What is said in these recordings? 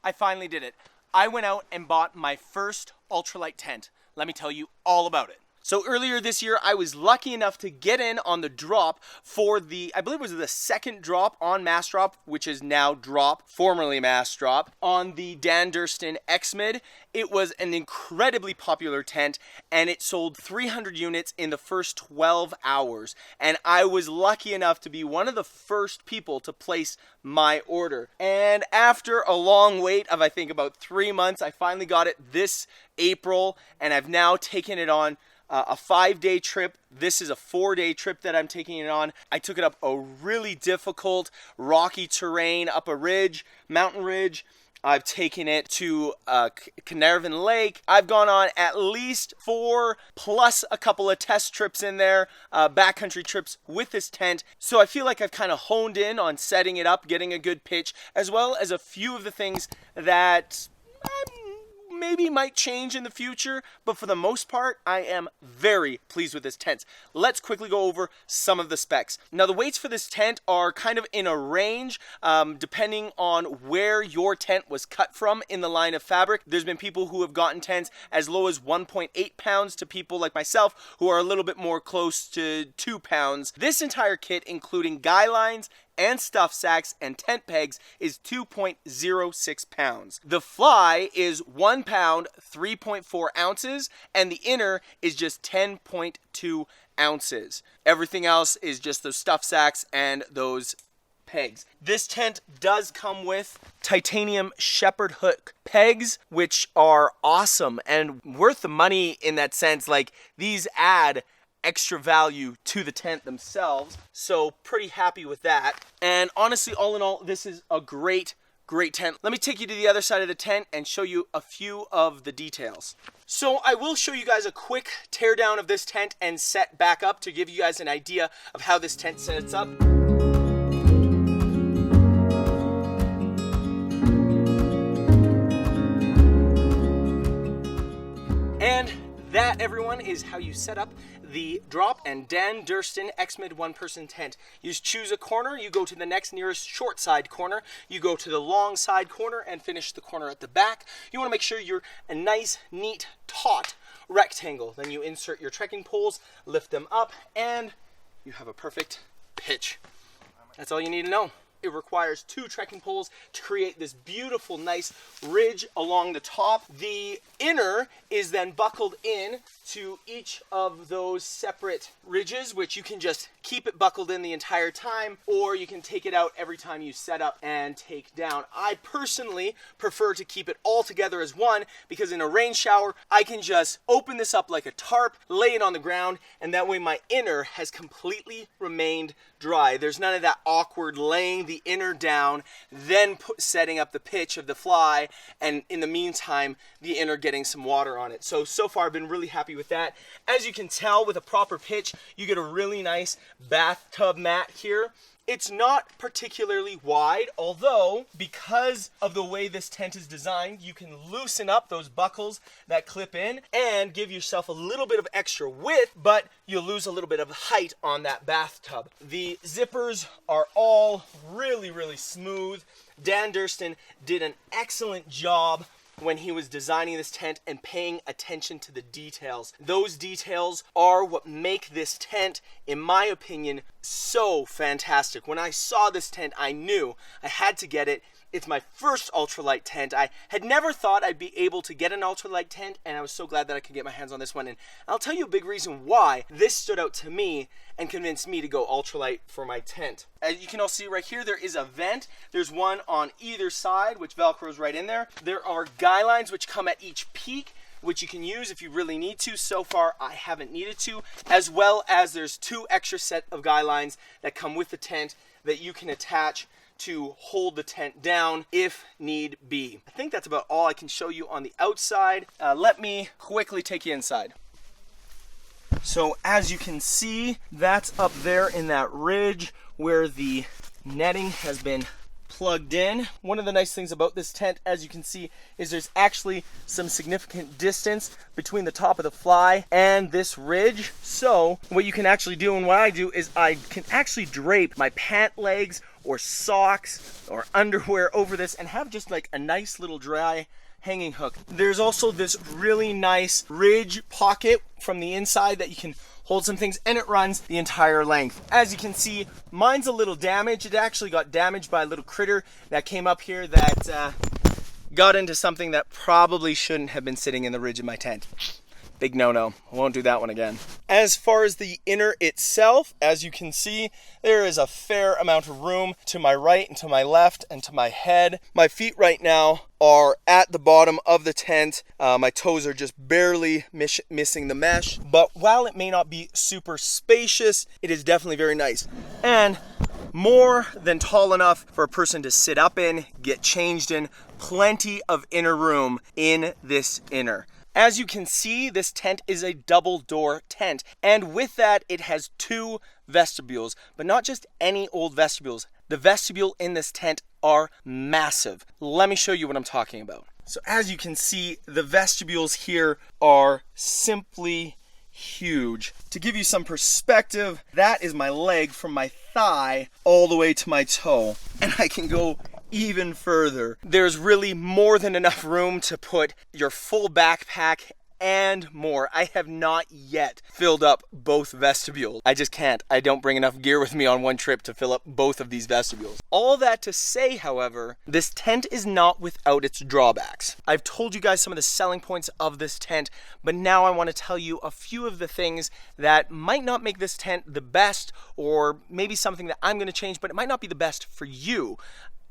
I finally did it. I went out and bought my first ultralight tent. Let me tell you all about it. So earlier this year, I was lucky enough to get in on the drop for the, I believe it was the second drop on Mass Drop, which is now Drop, formerly Mass Drop, on the Durston X-Mid. It was an incredibly popular tent, and it sold 300 units in the first 12 hours. And I was lucky enough to be one of the first people to place my order. And after a long wait of, I think, about 3 months, I finally got it this April, and I've now taken it on a 5-day trip. This is a 4-day trip that I'm taking it on. I took it up a really difficult, rocky terrain, up a ridge, mountain ridge. I've taken it to Carnarvon Lake. I've gone on at least 4 plus a couple of test trips in there, backcountry trips with this tent. So I feel like I've kind of honed in on setting it up, getting a good pitch, as well as a few of the things that maybe might change in the future, but for the most part, I am very pleased with this tent. Let's quickly go over some of the specs. Now, the weights for this tent are kind of in a range, depending on where your tent was cut from in the line of fabric. There's been people who have gotten tents as low as 1.8 pounds to people like myself who are a little bit more close to 2 pounds. This entire kit, including guy lines and stuff sacks and tent pegs, is 2.06 pounds. The fly is 1 pound, 3.4 ounces, and the inner is just 10.2 ounces. Everything else is just those stuff sacks and those pegs. This tent does come with titanium shepherd hook pegs, which are awesome and worth the money in that sense. Like, these add extra value to the tent themselves, so pretty happy with that. And honestly, all in all, this is a great tent. Let me take you to the other side of the tent and show you a few of the details. So I will show you guys a quick teardown of this tent and set back up to give you guys an idea of how this tent sets up. And that, everyone, is how you set up the Drop and Durston X-Mid one-person tent. You just choose a corner, you go to the next nearest short side corner, you go to the long side corner and finish the corner at the back. You want to make sure you're a nice, neat, taut rectangle. Then you insert your trekking poles, lift them up, and you have a perfect pitch. That's all you need to know. It requires 2 trekking poles to create this beautiful, nice ridge along the top. The inner is then buckled in to each of those separate ridges, which you can just keep it buckled in the entire time, or you can take it out every time you set up and take down. I personally prefer to keep it all together as one, because in a rain shower, I can just open this up like a tarp, lay it on the ground, and that way my inner has completely remained dry. There's none of that awkward laying the inner down, then setting up the pitch of the fly, and in the meantime, the inner getting some water on it. So far I've been really happy with that. As you can tell, with a proper pitch, you get a really nice bathtub mat here. It's not particularly wide, although because of the way this tent is designed, you can loosen up those buckles that clip in and give yourself a little bit of extra width, but you'll lose a little bit of height on that bathtub. The zippers are all really smooth. Durston did an excellent job when he was designing this tent and paying attention to the details. Those details are what make this tent, in my opinion, so fantastic. When I saw this tent, I knew I had to get it. It's my first ultralight tent. I had never thought I'd be able to get an ultralight tent, and I was so glad that I could get my hands on this one. And I'll tell you a big reason why this stood out to me and convinced me to go ultralight for my tent. As you can all see right here, there is a vent. There's one on either side, which Velcros right in there. There are guy lines which come at each peak, which you can use if you really need to. So far, I haven't needed to. As well as there's 2 extra set of guy lines that come with the tent that you can attach to hold the tent down if need be. I think that's about all I can show you on the outside. Let me quickly take you inside. So as you can see, that's up there in that ridge where the netting has been plugged in. One of the nice things about this tent, as you can see, is there's actually some significant distance between the top of the fly and this ridge. So what you can actually do, and what I do, is I can actually drape my pant legs or socks or underwear over this and have just like a nice little dry hanging hook. There's also this really nice ridge pocket from the inside that you can hold some things, and it runs the entire length. As you can see, mine's a little damaged. It actually got damaged by a little critter that came up here that got into something that probably shouldn't have been sitting in the ridge of my tent. Big no-no. Won't do that one again. As far as the inner itself, as you can see, there is a fair amount of room to my right and to my left and to my head. My feet right now are at the bottom of the tent. My toes are just barely missing the mesh. But while it may not be super spacious, it is definitely very nice. And more than tall enough for a person to sit up in, get changed in. Plenty of inner room in this inner. As you can see, this tent is a double door tent, and with that it has 2 vestibules, but not just any old vestibules. The vestibule in this tent are massive. Let me show you what I'm talking about. So as you can see, the vestibules here are simply huge. To give you some perspective, that is my leg from my thigh all the way to my toe, and I can go even further. There's really more than enough room to put your full backpack and more. I have not yet filled up both vestibules. I just can't. I don't bring enough gear with me on one trip to fill up both of these vestibules. All that to say, however, this tent is not without its drawbacks. I've told you guys some of the selling points of this tent, but now I want to tell you a few of the things that might not make this tent the best, or maybe something that I'm going to change, but it might not be the best for you.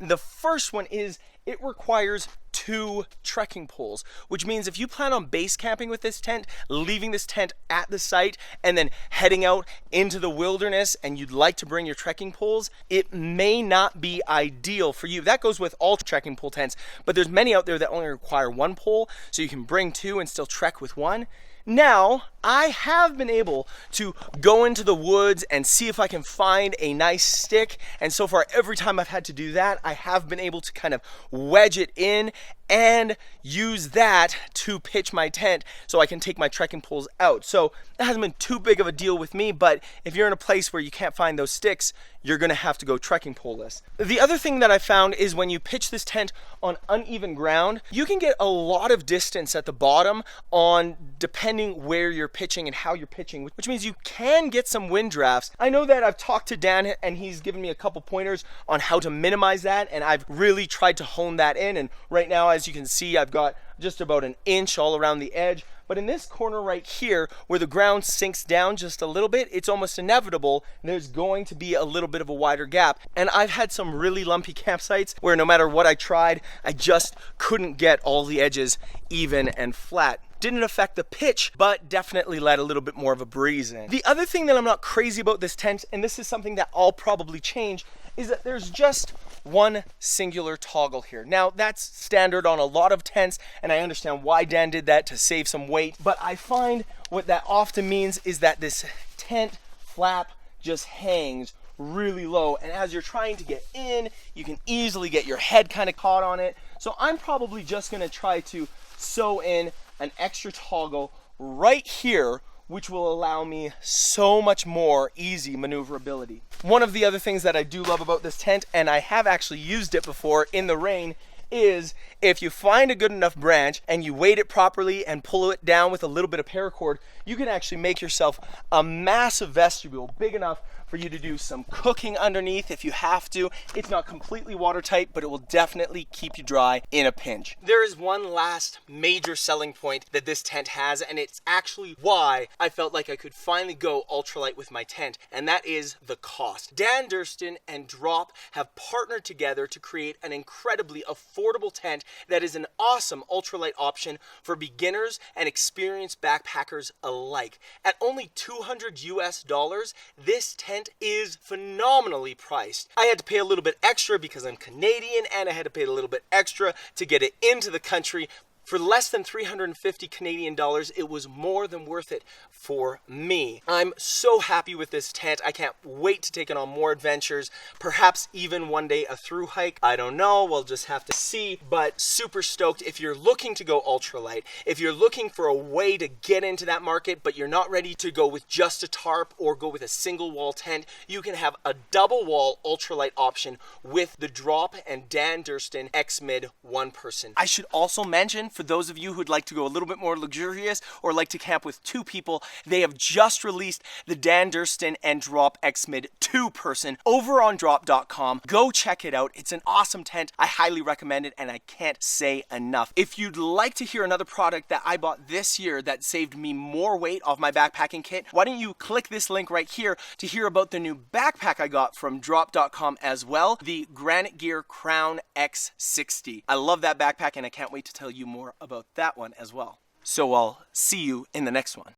The first one is it requires 2 trekking poles, which means if you plan on base camping with this tent, leaving this tent at the site, and then heading out into the wilderness, and you'd like to bring your trekking poles, it may not be ideal for you. That goes with all trekking pole tents, but there's many out there that only require 1 pole, so you can bring 2 and still trek with 1. Now, I have been able to go into the woods and see if I can find a nice stick, and so far every time I've had to do that, I have been able to kind of wedge it in and use that to pitch my tent so I can take my trekking poles out. So that hasn't been too big of a deal with me, but if you're in a place where you can't find those sticks, you're gonna have to go trekking pole-less. The other thing that I found is when you pitch this tent on uneven ground, you can get a lot of distance at the bottom on depending where you're pitching and how you're pitching, which means you can get some wind drafts. I know that I've talked to Dan and he's given me a couple pointers on how to minimize that, and I've really tried to hone that in, and right now, as you can see, I've got just about 1 inch all around the edge. But in this corner right here, where the ground sinks down just a little bit, it's almost inevitable there's going to be a little bit of a wider gap. And I've had some really lumpy campsites where no matter what I tried, I just couldn't get all the edges even and flat. Didn't affect the pitch, but definitely let a little bit more of a breeze in. The other thing that I'm not crazy about this tent, and this is something that I'll probably change, is that there's just 1 singular toggle here. Now, that's standard on a lot of tents, and I understand why Dan did that to save some weight, but I find what that often means is that this tent flap just hangs really low, and as you're trying to get in, you can easily get your head kind of caught on it. So I'm probably just gonna try to sew in an extra toggle right here, which will allow me so much more easy maneuverability. One of the other things that I do love about this tent, and I have actually used it before in the rain, is if you find a good enough branch and you weight it properly and pull it down with a little bit of paracord, you can actually make yourself a massive vestibule, big enough for you to do some cooking underneath if you have to. It's not completely watertight, but it will definitely keep you dry in a pinch. There is one last major selling point that this tent has, and it's actually why I felt like I could finally go ultralight with my tent, and that is the cost. Dan Durston and Drop have partnered together to create an incredibly affordable tent that is an awesome ultralight option for beginners and experienced backpackers alike. At only $200 US, this tent is phenomenally priced. I had to pay a little bit extra because I'm Canadian, and I had to pay a little bit extra to get it into the country For less than 350 Canadian dollars, it was more than worth it for me. I'm so happy with this tent. I can't wait to take it on more adventures, perhaps even one day a through hike. I don't know, we'll just have to see, but super stoked. If you're looking to go ultralight, if you're looking for a way to get into that market, but you're not ready to go with just a tarp or go with a single wall tent, you can have a double wall ultralight option with the Drop and Dan Durston X-Mid one person. I should also mention, for those of you who'd like to go a little bit more luxurious or like to camp with two people, they have just released the Dan Durston and Drop X-Mid two person over on drop.com. Go check it out. It's an awesome tent. I highly recommend it, and I can't say enough. If you'd like to hear another product that I bought this year that saved me more weight off my backpacking kit, why don't you click this link right here to hear about the new backpack I got from drop.com as well, the Granite Gear Crown X60. I love that backpack, and I can't wait to tell you more about that one as well. So I'll see you in the next one.